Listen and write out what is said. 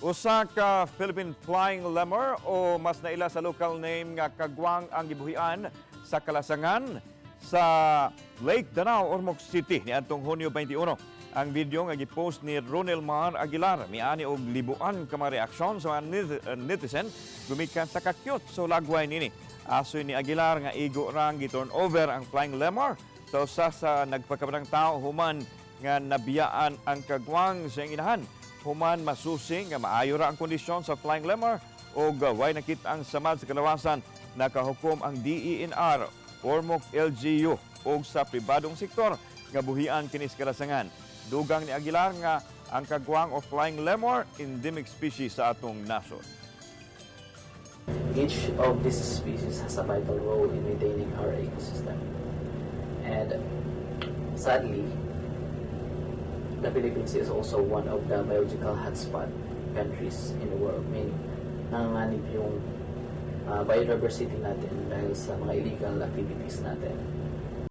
Usa ka Philippine Flying Lemur o mas naila sa local name nga Kagwang ang gibuhian sa kalasangan sa Lake Danao, Ormoc City niadtong Hunyo 21. Ang video nga gipost ni Ronelmar Aguilar miani og libuan ka mga reaksyon sa mga netizen gumikan sa kakyut so lagway nini. Asoy ni Aguilar nga igo rang giturn over ang Flying Lemur sa usa sa nagpakabarang tao human nga nabiyaan ang Kagwang sa inahan. Human masusing nga maayo ra ang kondisyon sa Flying Lemur o way nakita ang samad sa kalawasan nakahukom ang DENR, Ormoc LGU o sa pribadong sektor nga buhian kini sa kalasangan. Dugang ni Aguilar nga ang Kagwang o Flying Lemur endemic species sa atong nasod. Each of these species has a vital role in maintaining our ecosystem. And sadly, the Philippines is also one of the biological hotspot countries in the world. Meaning, nanganganib yung biodiversity natin dahil sa mga illegal activities natin.